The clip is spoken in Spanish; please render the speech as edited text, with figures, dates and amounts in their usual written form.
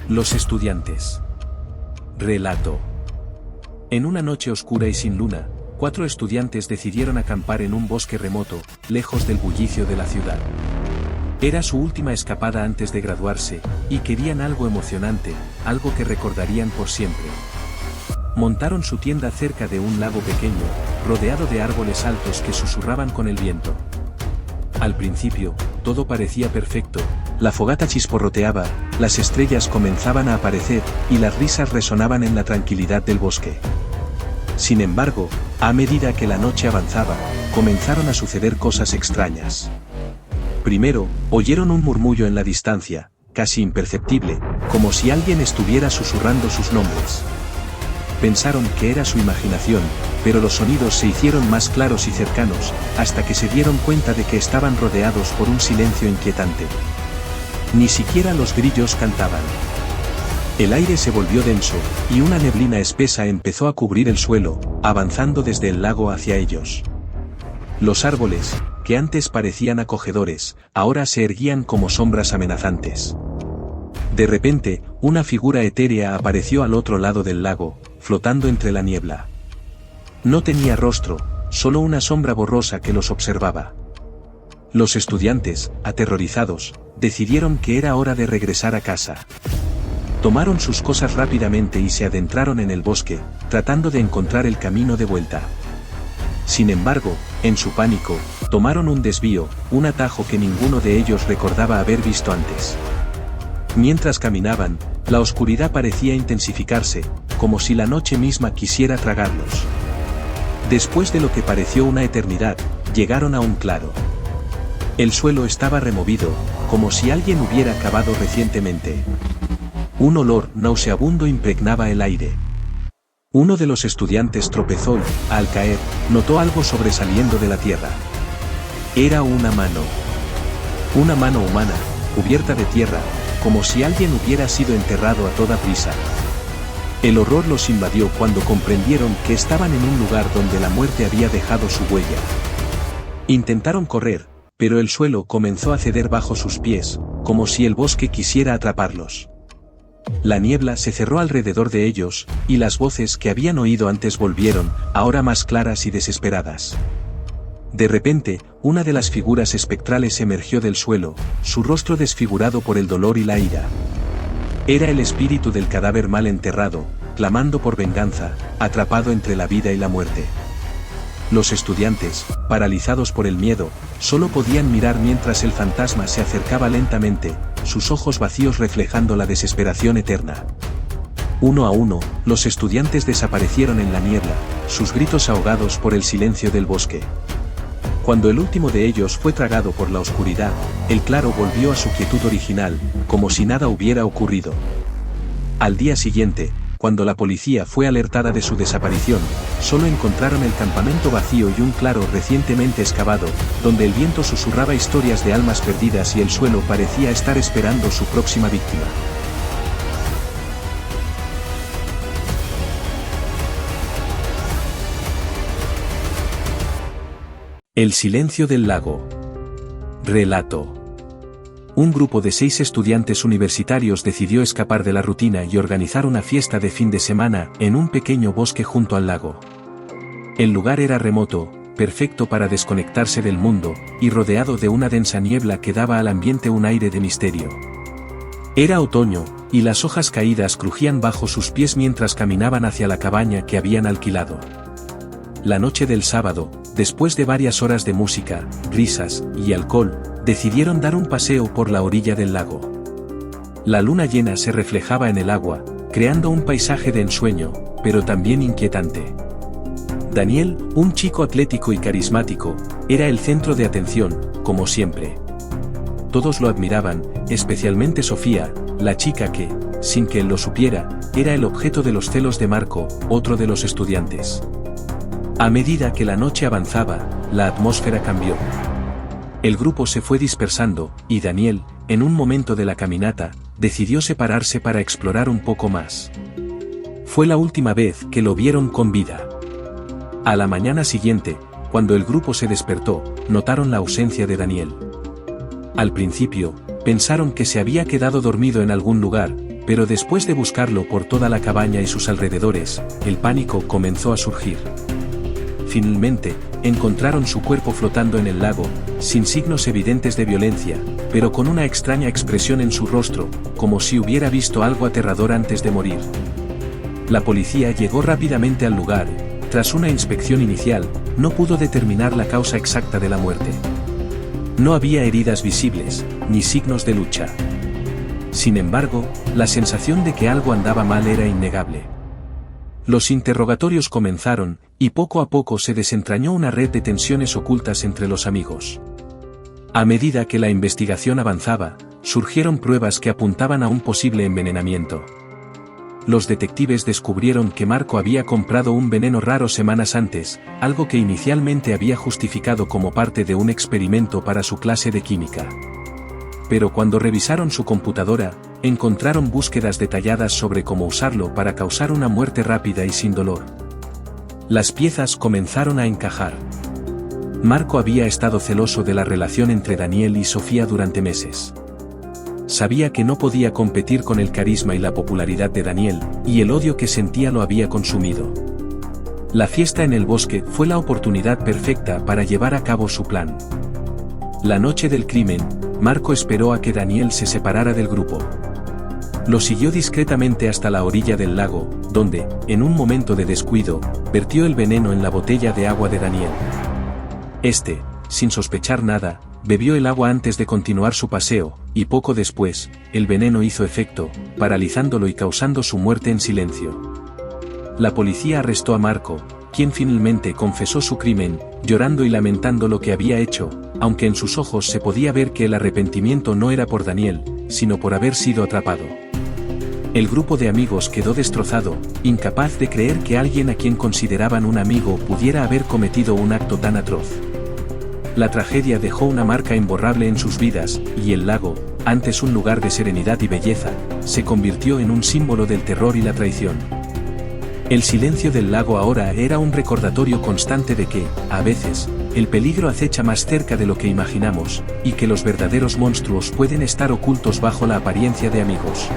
Los estudiantes. Relato. En una noche oscura y sin luna, 4 estudiantes decidieron acampar en un bosque remoto, lejos del bullicio de la ciudad. Era su última escapada antes de graduarse, y querían algo emocionante, algo que recordarían por siempre. Montaron su tienda cerca de un lago pequeño, rodeado de árboles altos que susurraban con el viento. Al principio, todo parecía perfecto, la fogata chisporroteaba, las estrellas comenzaban a aparecer, y las risas resonaban en la tranquilidad del bosque. Sin embargo, a medida que la noche avanzaba, comenzaron a suceder cosas extrañas. Primero, oyeron un murmullo en la distancia, casi imperceptible, como si alguien estuviera susurrando sus nombres. Pensaron que era su imaginación, pero los sonidos se hicieron más claros y cercanos, hasta que se dieron cuenta de que estaban rodeados por un silencio inquietante. Ni siquiera los grillos cantaban. El aire se volvió denso, y una neblina espesa empezó a cubrir el suelo, avanzando desde el lago hacia ellos. Los árboles, que antes parecían acogedores, ahora se erguían como sombras amenazantes. De repente, una figura etérea apareció al otro lado del lago, flotando entre la niebla. No tenía rostro, solo una sombra borrosa que los observaba. Los estudiantes, aterrorizados, decidieron que era hora de regresar a casa. Tomaron sus cosas rápidamente y se adentraron en el bosque, tratando de encontrar el camino de vuelta. Sin embargo, en su pánico, tomaron un desvío, un atajo que ninguno de ellos recordaba haber visto antes. Mientras caminaban, la oscuridad parecía intensificarse, como si la noche misma quisiera tragarlos. Después de lo que pareció una eternidad, llegaron a un claro. El suelo estaba removido, como si alguien hubiera cavado recientemente. Un olor nauseabundo impregnaba el aire. Uno de los estudiantes tropezó y, al caer, notó algo sobresaliendo de la tierra. Era una mano. Una mano humana, cubierta de tierra, como si alguien hubiera sido enterrado a toda prisa. El horror los invadió cuando comprendieron que estaban en un lugar donde la muerte había dejado su huella. Intentaron correr, pero el suelo comenzó a ceder bajo sus pies, como si el bosque quisiera atraparlos. La niebla se cerró alrededor de ellos, y las voces que habían oído antes volvieron, ahora más claras y desesperadas. De repente, una de las figuras espectrales emergió del suelo, su rostro desfigurado por el dolor y la ira. Era el espíritu del cadáver mal enterrado, clamando por venganza, atrapado entre la vida y la muerte. Los estudiantes, paralizados por el miedo, solo podían mirar mientras el fantasma se acercaba lentamente, sus ojos vacíos reflejando la desesperación eterna. Uno a uno, los estudiantes desaparecieron en la niebla, sus gritos ahogados por el silencio del bosque. Cuando el último de ellos fue tragado por la oscuridad, el claro volvió a su quietud original, como si nada hubiera ocurrido. Al día siguiente, cuando la policía fue alertada de su desaparición, solo encontraron el campamento vacío y un claro recientemente excavado, donde el viento susurraba historias de almas perdidas y el suelo parecía estar esperando su próxima víctima. El silencio del lago. Relato. Un grupo de 6 estudiantes universitarios decidió escapar de la rutina y organizar una fiesta de fin de semana en un pequeño bosque junto al lago. El lugar era remoto, perfecto para desconectarse del mundo, y rodeado de una densa niebla que daba al ambiente un aire de misterio. Era otoño, y las hojas caídas crujían bajo sus pies mientras caminaban hacia la cabaña que habían alquilado. La noche del sábado, después de varias horas de música, risas y alcohol, decidieron dar un paseo por la orilla del lago. La luna llena se reflejaba en el agua, creando un paisaje de ensueño, pero también inquietante. Daniel, un chico atlético y carismático, era el centro de atención, como siempre. Todos lo admiraban, especialmente Sofía, la chica que, sin que él lo supiera, era el objeto de los celos de Marco, otro de los estudiantes. A medida que la noche avanzaba, la atmósfera cambió. El grupo se fue dispersando, y Daniel, en un momento de la caminata, decidió separarse para explorar un poco más. Fue la última vez que lo vieron con vida. A la mañana siguiente, cuando el grupo se despertó, notaron la ausencia de Daniel. Al principio, pensaron que se había quedado dormido en algún lugar, pero después de buscarlo por toda la cabaña y sus alrededores, el pánico comenzó a surgir. Finalmente, encontraron su cuerpo flotando en el lago, sin signos evidentes de violencia, pero con una extraña expresión en su rostro, como si hubiera visto algo aterrador antes de morir. La policía llegó rápidamente al lugar. Tras una inspección inicial, no pudo determinar la causa exacta de la muerte. No había heridas visibles, ni signos de lucha. Sin embargo, la sensación de que algo andaba mal era innegable. Los interrogatorios comenzaron, y poco a poco se desentrañó una red de tensiones ocultas entre los amigos. A medida que la investigación avanzaba, surgieron pruebas que apuntaban a un posible envenenamiento. Los detectives descubrieron que Marco había comprado un veneno raro semanas antes, algo que inicialmente había justificado como parte de un experimento para su clase de química. Pero cuando revisaron su computadora, encontraron búsquedas detalladas sobre cómo usarlo para causar una muerte rápida y sin dolor. Las piezas comenzaron a encajar. Marco había estado celoso de la relación entre Daniel y Sofía durante meses. Sabía que no podía competir con el carisma y la popularidad de Daniel, y el odio que sentía lo había consumido. La fiesta en el bosque fue la oportunidad perfecta para llevar a cabo su plan. La noche del crimen, Marco esperó a que Daniel se separara del grupo. Lo siguió discretamente hasta la orilla del lago, donde, en un momento de descuido, vertió el veneno en la botella de agua de Daniel. Este, sin sospechar nada, bebió el agua antes de continuar su paseo, y poco después, el veneno hizo efecto, paralizándolo y causando su muerte en silencio. La policía arrestó a Marco, quien finalmente confesó su crimen, llorando y lamentando lo que había hecho, aunque en sus ojos se podía ver que el arrepentimiento no era por Daniel, sino por haber sido atrapado. El grupo de amigos quedó destrozado, incapaz de creer que alguien a quien consideraban un amigo pudiera haber cometido un acto tan atroz. La tragedia dejó una marca imborrable en sus vidas, y el lago, antes un lugar de serenidad y belleza, se convirtió en un símbolo del terror y la traición. El silencio del lago ahora era un recordatorio constante de que, a veces, el peligro acecha más cerca de lo que imaginamos, y que los verdaderos monstruos pueden estar ocultos bajo la apariencia de amigos.